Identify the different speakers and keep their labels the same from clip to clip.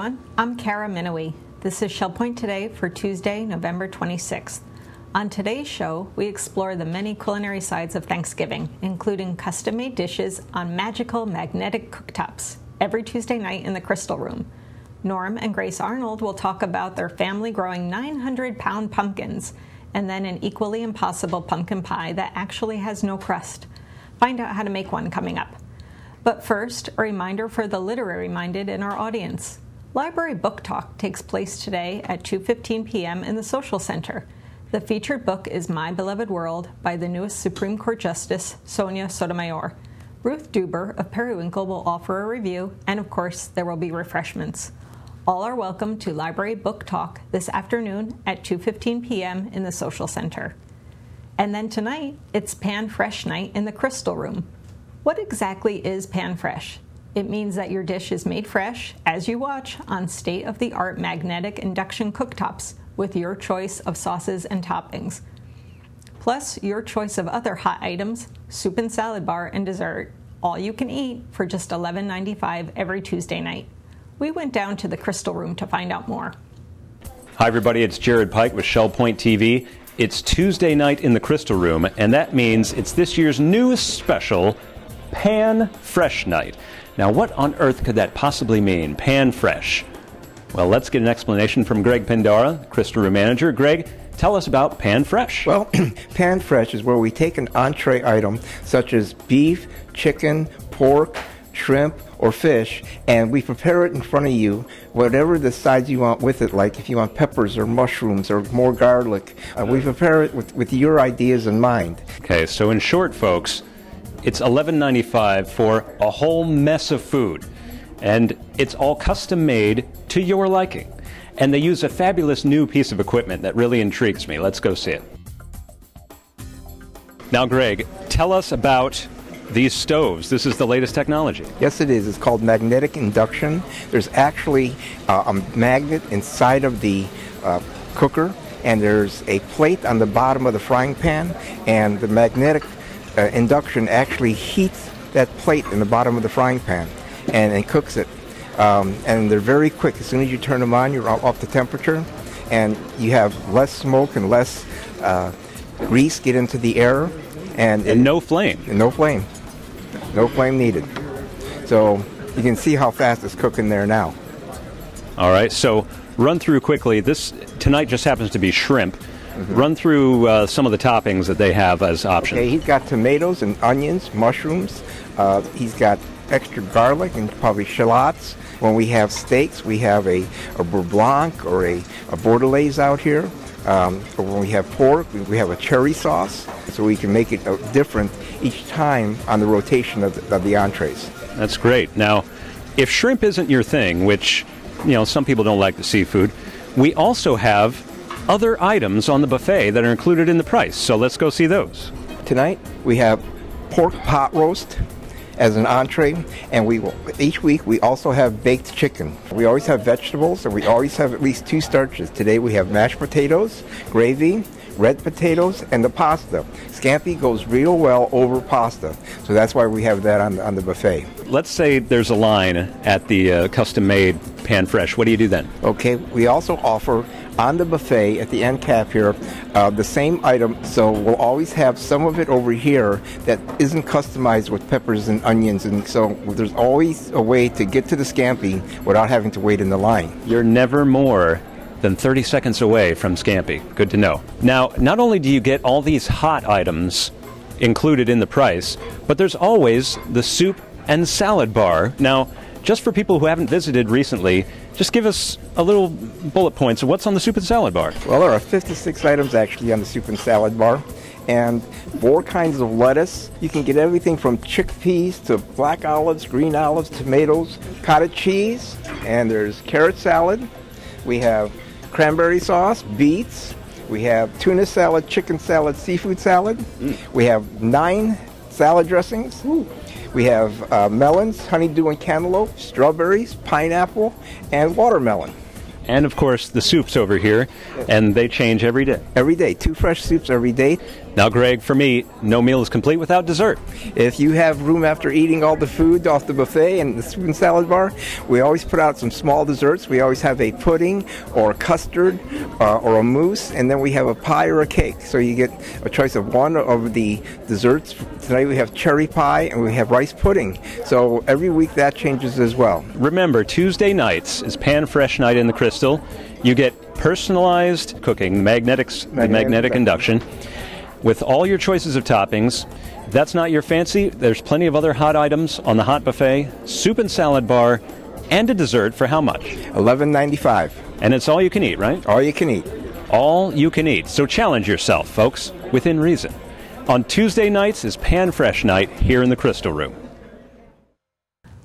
Speaker 1: everyone. I'm Kara Minowie. This is ShellPoint Today for Tuesday, November 26th. On today's show, we explore the many culinary sides of Thanksgiving, including custom-made dishes on magical magnetic cooktops every Tuesday night in the Crystal Room. Norm and Grace Arnold will talk about their family growing 900-pound pumpkins, and then an equally impossible pumpkin pie that actually has no crust. Find out how to make one coming up. But first, a reminder for the literary-minded in our audience. Library Book Talk takes place today at 2:15 p.m. in the Social Center. The featured book is My Beloved World by the newest Supreme Court Justice, Sonia Sotomayor. Ruth Duber of Periwinkle will offer a review, and of course, there will be refreshments. All are welcome to Library Book Talk this afternoon at 2:15 p.m. in the Social Center. And then tonight, it's Pan Fresh Night in the Crystal Room. What exactly is Pan Fresh? It means that your dish is made fresh, as you watch, on state-of-the-art magnetic induction cooktops with your choice of sauces and toppings. Plus, your choice of other hot items, soup and salad bar, and dessert, all you can eat for just $11.95 every Tuesday night. We went down to the Crystal Room to find out more.
Speaker 2: Hi everybody, it's Jared Pike with ShellPoint TV. It's Tuesday night in the Crystal Room, and that means it's this year's newest special, Pan Fresh Night. Now, what on earth could that possibly mean, Pan Fresh? Well, let's get an explanation from Greg Pindara, Crystal Room Manager. Greg, tell us about Pan Fresh.
Speaker 3: Well, Pan Fresh is where we take an entree item such as beef, chicken, pork, shrimp, or fish, and we prepare it in front of you, whatever the sides you want with it, like if you want peppers or mushrooms or more garlic. We prepare it with your ideas in mind.
Speaker 2: Okay, so in short, folks, it's $11.95 for a whole mess of food, and it's all custom made to your liking. And they use a fabulous new piece of equipment that really intrigues me. Let's go see it. Now, Greg, tell us about these stoves. This is the latest technology.
Speaker 3: Yes, it is. It's called magnetic induction. There's actually a magnet inside of the cooker, and there's a plate on the bottom of the frying pan, and the magnetic induction actually heats that plate in the bottom of the frying pan and it cooks it. And they're very quick. As soon as you turn them on, you're off the temperature, and you have less smoke and less grease get into the air. And
Speaker 2: no flame.
Speaker 3: No flame. No flame needed. So you can see how fast it's cooking there now.
Speaker 2: All right, so run through quickly. This tonight just happens to be shrimp. Mm-hmm. Run through some of the toppings that they have as options.
Speaker 3: Okay, he's got tomatoes and onions, mushrooms. He's got extra garlic and probably shallots. When we have steaks, we have a beurre blanc or a bordelaise out here. When we have pork, we have a cherry sauce, so we can make it different each time on the rotation of the entrees.
Speaker 2: That's great. Now, if shrimp isn't your thing, which, you know, some people don't like the seafood, we also have other items on the buffet that are included in the price. So let's go see those.
Speaker 3: Tonight, we have pork pot roast as an entree, and each week we also have baked chicken. We always have vegetables, and we always have at least two starches. Today we have mashed potatoes, gravy, red potatoes, and the pasta. Scampi goes real well over pasta, so that's why we have that on the buffet.
Speaker 2: Let's say there's a line at the custom-made Pan Fresh. What do you do then?
Speaker 3: Okay, we also offer on the buffet at the end cap here the same item, so we'll always have some of it over here that isn't customized with peppers and onions, and so there's always a way to get to the scampi without having to wait in the line.
Speaker 2: You're never more than 30 seconds away from scampi. Good to know. Now, not only do you get all these hot items included in the price, but there's always the soup and salad bar. Now, just for people who haven't visited recently, just give us a little bullet points of what's on the soup and salad bar.
Speaker 3: Well, there are 56 items actually on the soup and salad bar, and 4 kinds of lettuce. You can get everything from chickpeas to black olives, green olives, tomatoes, cottage cheese, and there's carrot salad. We have cranberry sauce, beets. We have tuna salad, chicken salad, seafood salad. We have 9 salad dressings. We have melons, honeydew and cantaloupe, strawberries, pineapple, and watermelon.
Speaker 2: And, of course, the soups over here, and they change every day.
Speaker 3: Every day. 2 fresh soups every day.
Speaker 2: Now, Greg, for me, no meal is complete without dessert.
Speaker 3: If you have room after eating all the food off the buffet and the soup and salad bar, we always put out some small desserts. We always have a pudding or a custard or a mousse, and then we have a pie or a cake. So you get a choice of one of the desserts. Tonight we have cherry pie and we have rice pudding. So every week that changes as well.
Speaker 2: Remember, Tuesday nights is Pan Fresh Night in the Crystal. You get personalized cooking, magnetic induction, with all your choices of toppings. If that's not your fancy, there's plenty of other hot items on the hot buffet, soup and salad bar, and a dessert for how much?
Speaker 3: $11.95.
Speaker 2: And it's all you can eat, right?
Speaker 3: All you can eat.
Speaker 2: All you can eat. So challenge yourself, folks, within reason. On Tuesday nights is Pan Fresh Night here in the Crystal Room.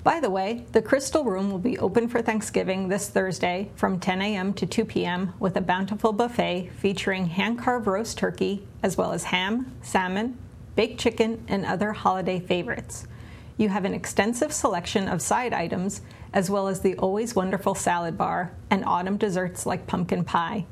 Speaker 1: By the way, the Crystal Room will be open for Thanksgiving this Thursday from 10 a.m. to 2 p.m. with a bountiful buffet featuring hand-carved roast turkey, as well as ham, salmon, baked chicken, and other holiday favorites. You have an extensive selection of side items, as well as the always wonderful salad bar and autumn desserts like pumpkin pie.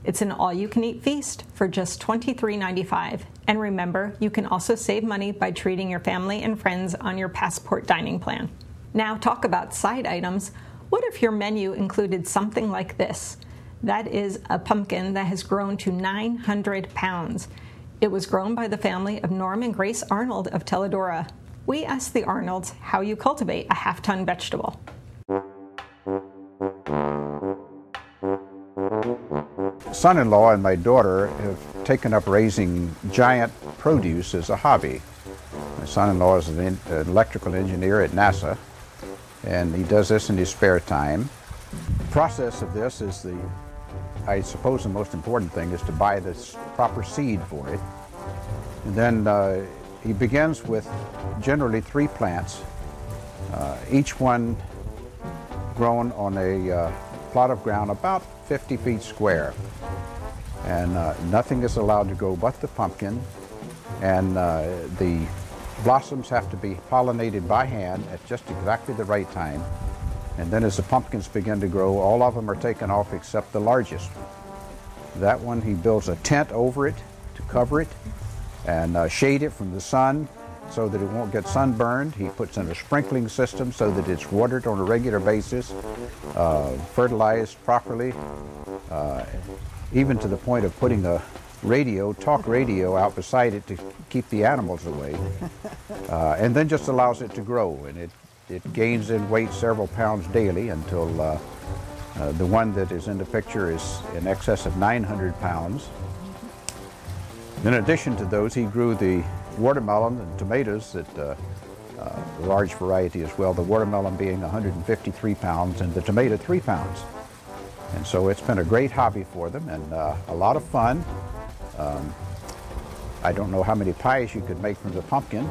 Speaker 1: It's an all-you-can-eat feast for just $23.95. And remember, you can also save money by treating your family and friends on your Passport dining plan. Now, talk about side items. What if your menu included something like this? That is a pumpkin that has grown to 900 pounds. It was grown by the family of Norm and Grace Arnold of Teledora. We asked the Arnolds how you cultivate a half-ton vegetable.
Speaker 4: Son-in-law and my daughter have taken up raising giant produce as a hobby. My son-in-law is an electrical engineer at NASA, and he does this in his spare time. The process of this is I suppose the most important thing is to buy this proper seed for it. And then he begins with generally 3 plants, each one grown on a plot of ground about 50 feet square. And nothing is allowed to grow but the pumpkin, and the blossoms have to be pollinated by hand at just exactly the right time. And then as the pumpkins begin to grow, all of them are taken off except the largest. That one, he builds a tent over it to cover it and shade it from the sun so that it won't get sunburned. He puts in a sprinkling system so that it's watered on a regular basis, fertilized properly, even to the point of putting a talk radio out beside it to keep the animals away, and then just allows it to grow, and it gains in weight several pounds daily until the one that is in the picture is in excess of 900 pounds. In addition to those, he grew the watermelon and tomatoes, that a large variety as well, the watermelon being 153 pounds and the tomato 3 pounds. And so it's been a great hobby for them, and a lot of fun. I don't know how many pies you could make from the pumpkin.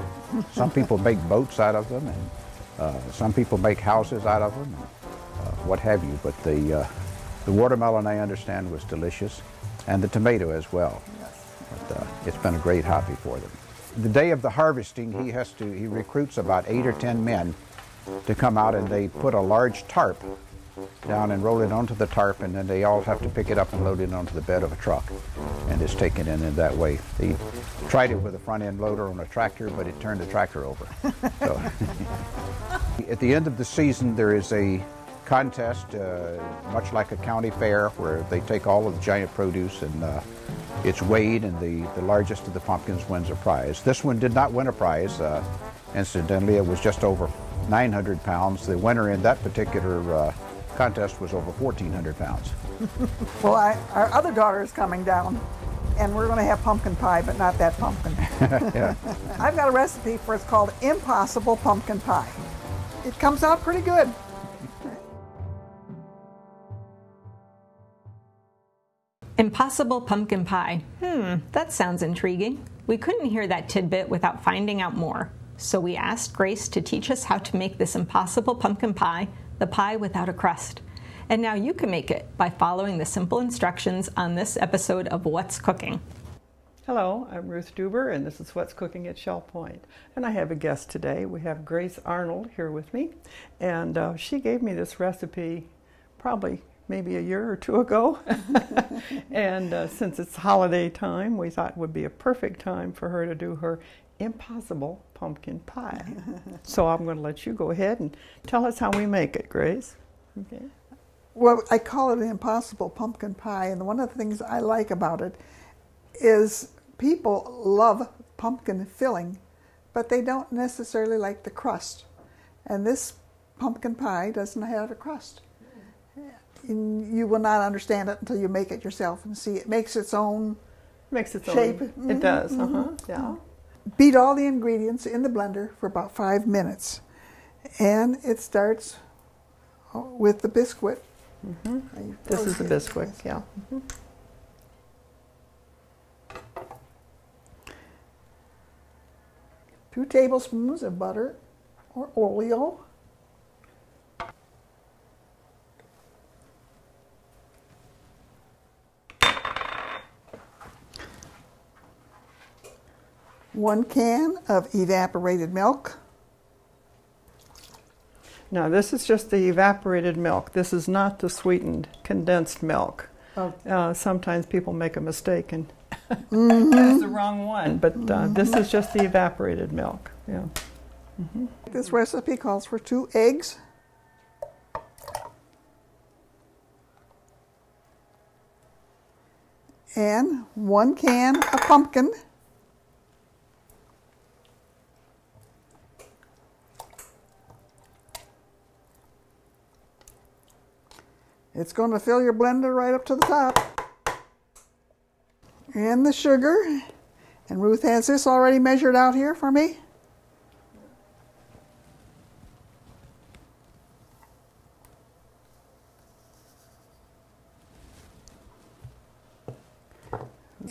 Speaker 4: Some people make boats out of them, and some people make houses out of them, and what have you. But the watermelon, I understand, was delicious, and the tomato as well. But it's been a great hobby for them. The day of the harvesting, he recruits about 8 or 10 men to come out, and they put a large tarp down and roll it onto the tarp, and then they all have to pick it up and load it onto the bed of a truck, and it's taken in that way. They tried it with a front end loader on a tractor, but it turned the tractor over. So at the end of the season, there is a contest, much like a county fair, where they take all of the giant produce and it's weighed, and the largest of the pumpkins wins a prize. This one did not win a prize. Incidentally, it was just over 900 pounds. The winner in that particular contest was over 1,400 pounds.
Speaker 5: Well, our other daughter is coming down, and we're going to have pumpkin pie, but not that pumpkin.
Speaker 4: Yeah.
Speaker 5: I've got a recipe for it's called Impossible Pumpkin Pie. It comes out pretty good.
Speaker 1: Impossible pumpkin pie. That sounds intriguing. We couldn't hear that tidbit without finding out more. So we asked Grace to teach us how to make this impossible pumpkin pie, the pie without a crust. And now you can make it by following the simple instructions on this episode of What's Cooking.
Speaker 6: Hello, I'm Ruth Duber, and this is What's Cooking at Shell Point. And I have a guest today. We have Grace Arnold here with me, and she gave me this recipe probably maybe a year or two ago. And since it's holiday time, we thought it would be a perfect time for her to do her impossible pumpkin pie. So I'm going to let you go ahead and tell us how we make it, Grace. Okay.
Speaker 5: Well, I call it an impossible pumpkin pie, and one of the things I like about it is people love pumpkin filling, but they don't necessarily like the crust. And this pumpkin pie doesn't have a crust. And you will not understand it until you make it yourself and see it makes its own shape.
Speaker 6: It does. Yeah.
Speaker 5: Beat all the ingredients in the blender for about 5 minutes. And it starts with the biscuit.
Speaker 6: This is the biscuit, yeah.
Speaker 5: 2 tablespoons of butter or oil. 1 can of evaporated milk.
Speaker 6: Now this is just the evaporated milk. This is not the sweetened condensed milk.
Speaker 5: Oh.
Speaker 6: Sometimes people make a mistake and use the wrong one, but this is just the evaporated milk. Yeah.
Speaker 5: This recipe calls for 2 eggs, and 1 can of pumpkin, it's going to fill your blender right up to the top, and the sugar, and Ruth has this already measured out here for me.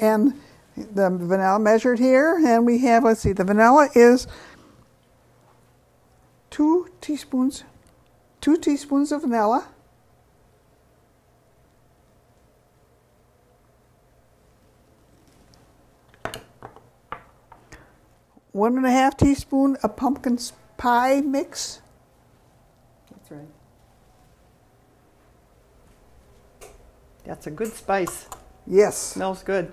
Speaker 5: And the vanilla measured here, and we have, let's see, the vanilla is 2 teaspoons of vanilla. One and a half teaspoon of pumpkin pie mix.
Speaker 6: That's right. That's a good spice.
Speaker 5: Yes.
Speaker 6: Smells good.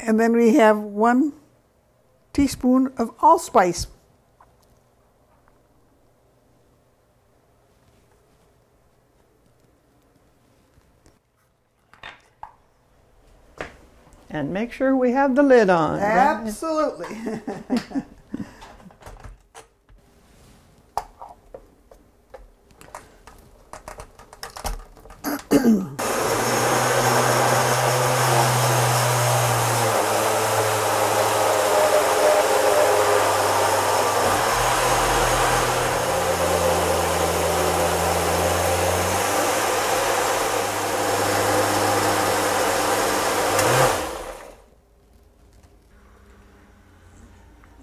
Speaker 5: And then we have 1 teaspoon of allspice.
Speaker 6: And make sure we have the lid on.
Speaker 5: Absolutely.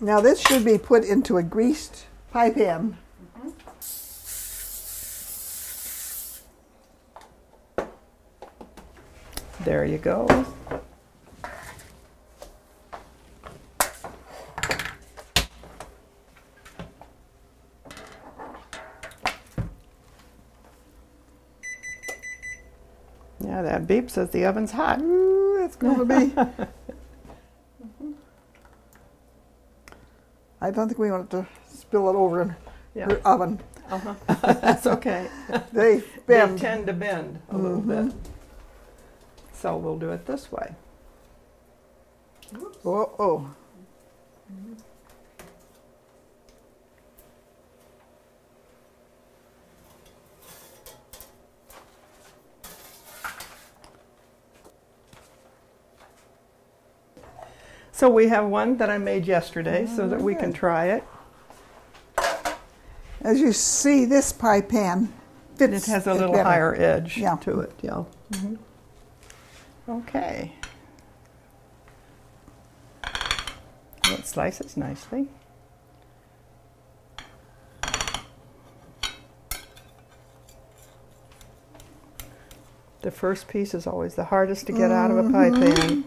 Speaker 5: Now this should be put into a greased pie pan.
Speaker 6: There you go. Yeah, that beep says the oven's hot.
Speaker 5: Ooh, it's going to be. I don't think we want to spill it over in your oven.
Speaker 6: That's okay.
Speaker 5: They bend.
Speaker 6: They tend to bend a little bit. So we'll do it this way.
Speaker 5: Oh.
Speaker 6: So we have one that I made yesterday so that we can try it.
Speaker 5: As you see, this pie pan fits.
Speaker 6: It has a little
Speaker 5: better.
Speaker 6: higher edge
Speaker 5: Yeah.
Speaker 6: to it. Yeah. Okay. Let's slice it nicely. The first piece is always the hardest to get out of a pie pan.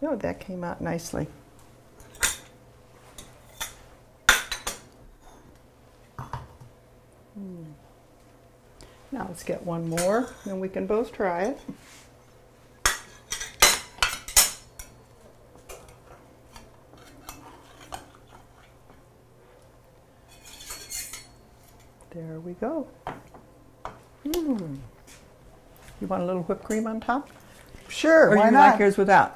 Speaker 6: Oh, that came out nicely. Now let's get one more, and we can both try it. There we go. You want a little whipped cream on top?
Speaker 5: Sure,
Speaker 6: Or
Speaker 5: why
Speaker 6: you
Speaker 5: not?
Speaker 6: like yours without?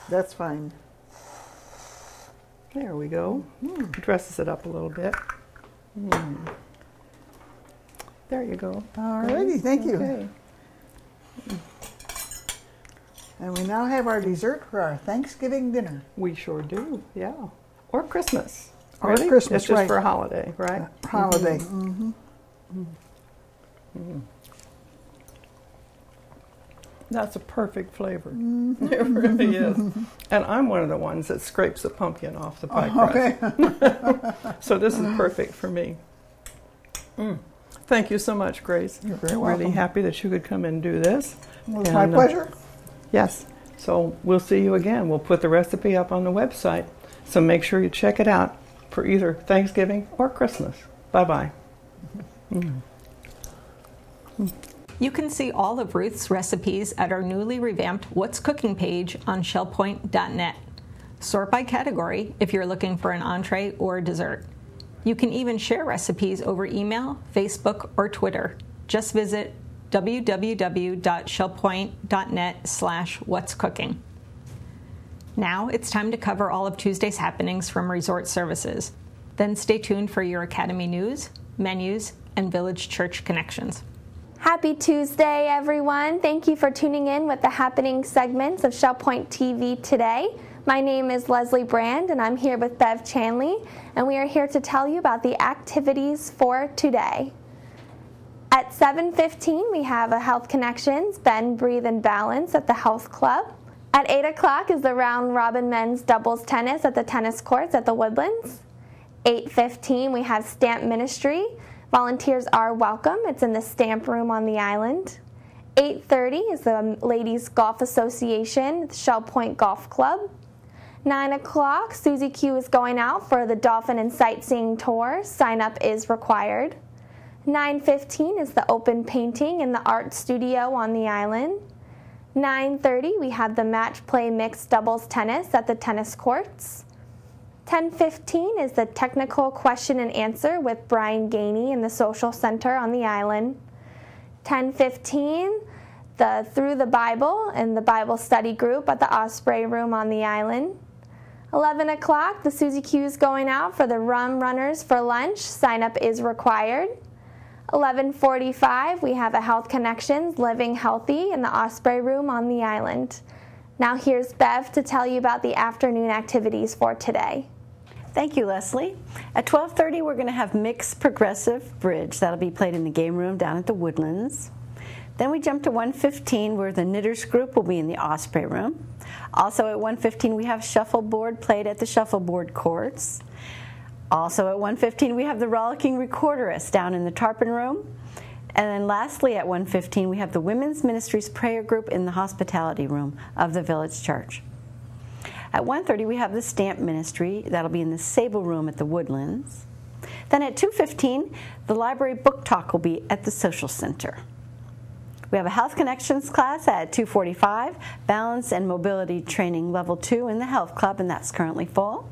Speaker 5: That's fine.
Speaker 6: There we go. Dresses it up a little bit. There you go.
Speaker 5: All righty, thank you.
Speaker 6: Okay.
Speaker 5: And we now have our dessert for our Thanksgiving dinner.
Speaker 6: We sure do, yeah. Or Christmas.
Speaker 5: Or
Speaker 6: Really?
Speaker 5: Christmas,
Speaker 6: It's just
Speaker 5: right.
Speaker 6: for a holiday, right?
Speaker 5: Holiday.
Speaker 6: That's a perfect flavor. It really is. And I'm one of the ones that scrapes the pumpkin off the pie crust.
Speaker 5: Okay.
Speaker 6: So this is perfect for me. Thank you so much, Grace.
Speaker 5: You're very
Speaker 6: Really
Speaker 5: welcome.
Speaker 6: happy that you could come and do this.
Speaker 5: Well, it's my
Speaker 6: And,
Speaker 5: pleasure.
Speaker 6: Yes. So we'll see you again. We'll put the recipe up on the website. So make sure you check it out for either Thanksgiving or Christmas. Bye-bye.
Speaker 1: You can see all of Ruth's recipes at our newly revamped What's Cooking page on shellpoint.net. Sort by category if you're looking for an entree or dessert. You can even share recipes over email, Facebook, or Twitter. Just visit www.shellpoint.net/whatscooking. Now it's time to cover all of Tuesday's happenings from Resort Services. Then stay tuned for your Academy news, menus, and Village Church connections.
Speaker 7: Happy Tuesday, everyone. Thank you for tuning in with the happening segments of ShellPoint TV today. My name is Leslie Brand, and I'm here with Bev Chanley, and we are here to tell you about the activities for today. At 7:15, we have a Health Connections, Bend, Breathe, and Balance at the Health Club. At 8 o'clock is the Round Robin Men's Doubles Tennis at the tennis courts at the Woodlands. 8:15, we have Stamp Ministry. Volunteers are welcome. It's in the Stamp Room on the island. 8:30 is the Ladies Golf Association, Shell Point Golf Club. 9 o'clock, Susie Q is going out for the Dolphin and Sightseeing Tour. Sign up is required. 9:15 is the open painting in the art studio on the island. 9:30, we have the Match Play Mixed Doubles Tennis at the tennis courts. 10:15 is the technical question and answer with Brian Gainey in the Social Center on the island. 10:15, the Through the Bible and the Bible Study Group at the Osprey Room on the island. 11 o'clock, the Susie Q is going out for the Rum Runners for lunch. Sign up is required. 11:45, we have a Health Connections, Living Healthy in the Osprey Room on the island. Now here's Bev to tell you about the afternoon activities for today.
Speaker 8: Thank you, Leslie. At 12:30, we're going to have Mixed Progressive Bridge. That'll be played in the game room down at the Woodlands. Then we jump to 1:15, where the Knitters group will be in the Osprey Room. Also at 1:15, we have Shuffleboard played at the Shuffleboard courts. Also at 1:15, we have the Rollicking Recorderist down in the Tarpon Room. And then lastly, at 1:15, we have the Women's Ministries Prayer Group in the Hospitality Room of the Village Church. At 1:30, we have the Stamp Ministry. That'll be in the Sable Room at the Woodlands. Then at 2:15, the Library Book Talk will be at the Social Center. We have a Health Connections class at 2:45, Balance and Mobility Training Level 2 in the Health Club, and that's currently full.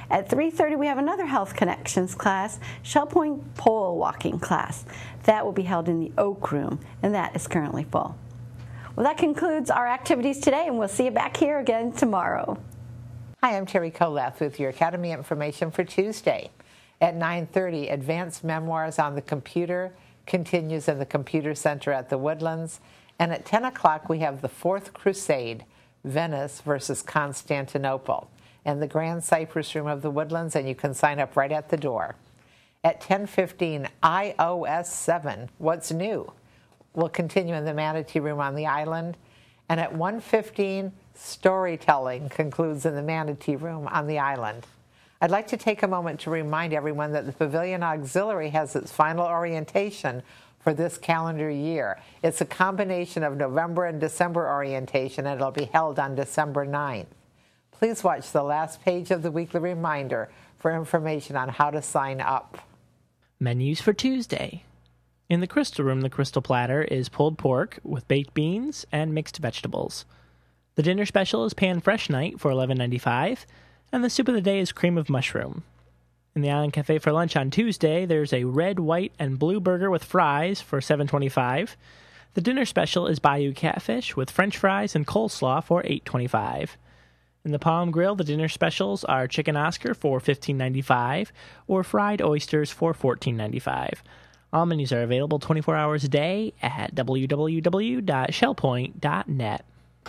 Speaker 8: At 3:30, we have another Health Connections class, Shell Point Pole Walking class. That will be held in the Oak Room, and that is currently full. Well, that concludes our activities today, and we'll see you back here again tomorrow.
Speaker 9: Hi, I'm Terry Kolath with your Academy information for Tuesday. At 9:30, Advanced Memoirs on the Computer continues in the Computer Center at the Woodlands. And at 10 o'clock, we have the Fourth Crusade, Venice versus Constantinople, in the Grand Cypress Room of the Woodlands, and you can sign up right at the door. At 10:15, iOS 7, What's New? Will continue in the Manatee Room on the island. And at 1:15, Storytelling concludes in the Manatee Room on the island. I'd like to take a moment to remind everyone that the Pavilion Auxiliary has its final orientation for this calendar year. It's a combination of November and December orientation, and it'll be held on December 9th. Please watch the last page of the weekly reminder for information on how to sign up.
Speaker 10: Menus for Tuesday. In the Crystal Room, the Crystal Platter is pulled pork with baked beans and mixed vegetables. The dinner special is Pan Fresh Night for $11.95, and the soup of the day is cream of mushroom. In the Island Cafe for lunch on Tuesday, there's a red, white, and blue burger with fries for $7.25. The dinner special is Bayou Catfish with French fries and coleslaw for $8.25. In the Palm Grill, the dinner specials are Chicken Oscar for $15.95 or fried oysters for $14.95. All menus are available 24 hours a day at www.shellpoint.net.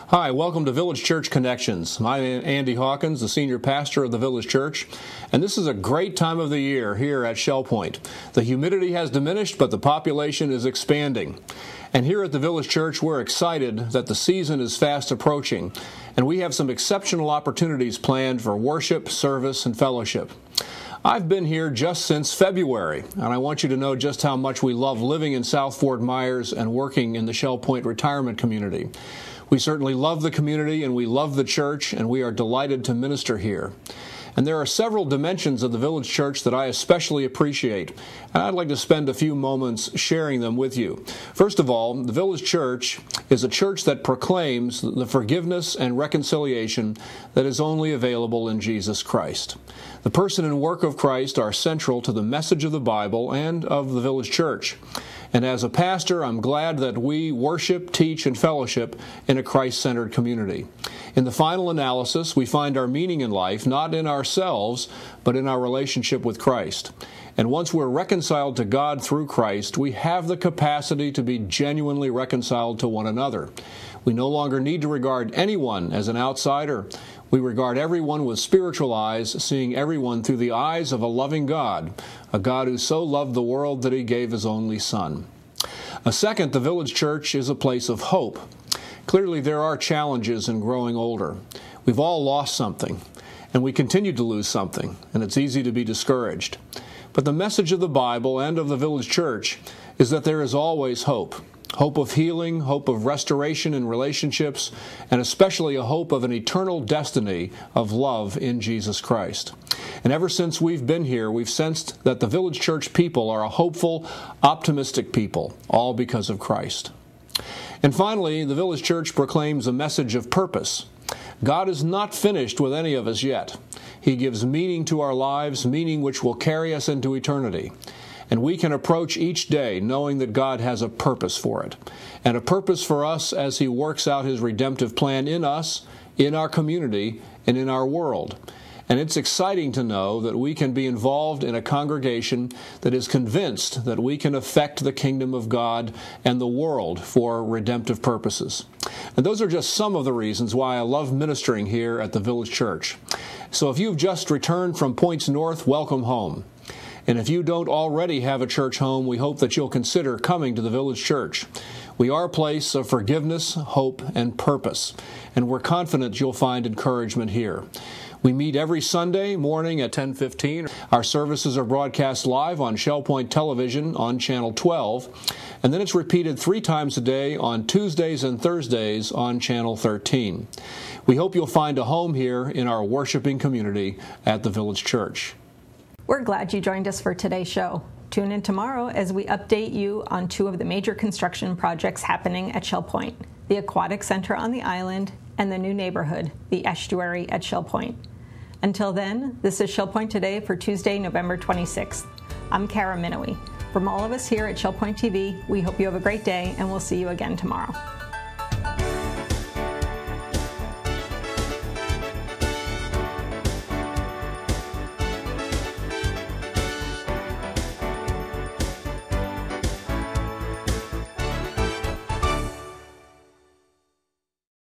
Speaker 11: Hi, welcome to Village Church Connections. I'm Andy Hawkins, the senior pastor of the Village Church, and this is a great time of the year here at Shell Point. The humidity has diminished, but the population is expanding. And here at the Village Church, we're excited that the season is fast approaching, and we have some exceptional opportunities planned for worship, service, and fellowship. I've been here just since February, and I want you to know just how much we love living in South Fort Myers and working in the Shell Point retirement community. We certainly love the community and we love the church, and we are delighted to minister here. And there are several dimensions of the Village Church that I especially appreciate, and I'd like to spend a few moments sharing them with you. First of all, the Village Church is a church that proclaims the forgiveness and reconciliation that is only available in Jesus Christ. The person and work of Christ are central to the message of the Bible and of the Village Church. And as a pastor, I'm glad that we worship, teach, and fellowship in a Christ-centered community. In the final analysis, we find our meaning in life not in ourselves, but in our relationship with Christ. And once we're reconciled to God through Christ, we have the capacity to be genuinely reconciled to one another. We no longer need to regard anyone as an outsider. We regard everyone with spiritual eyes, seeing everyone through the eyes of a loving God, a God who so loved the world that he gave his only Son. Second, the Village Church is a place of hope. Clearly, there are challenges in growing older. We've all lost something, and we continue to lose something, and it's easy to be discouraged. But the message of the Bible and of the Village Church is that there is always hope. Hope of healing, hope of restoration in relationships, and especially a hope of an eternal destiny of love in Jesus Christ. And ever since we've been here, we've sensed that the Village Church people are a hopeful, optimistic people, all because of Christ. And finally, the Village Church proclaims a message of purpose. God is not finished with any of us yet. He gives meaning to our lives, meaning which will carry us into eternity. And we can approach each day knowing that God has a purpose for it, and a purpose for us as He works out His redemptive plan in us, in our community, and in our world. And it's exciting to know that we can be involved in a congregation that is convinced that we can affect the kingdom of God and the world for redemptive purposes. And those are just some of the reasons why I love ministering here at the Village Church. So if you've just returned from Points North, welcome home. And if you don't already have a church home, we hope that you'll consider coming to the Village Church. We are a place of forgiveness, hope, and purpose, and we're confident you'll find encouragement here. We meet every Sunday morning at 10:15. Our services are broadcast live on Shell Point Television on Channel 12, and then it's repeated 3 times a day on Tuesdays and Thursdays on Channel 13. We hope you'll find a home here in our worshiping community at the Village Church.
Speaker 1: We're glad you joined us for today's show. Tune in tomorrow as we update you on 2 of the major construction projects happening at Shell Point, the Aquatic Center on the island and the new neighborhood, the Estuary at Shell Point. Until then, this is Shell Point Today for Tuesday, November 26th. I'm Kara Minowie. From all of us here at Shell Point TV, we hope you have a great day, and we'll see you again tomorrow.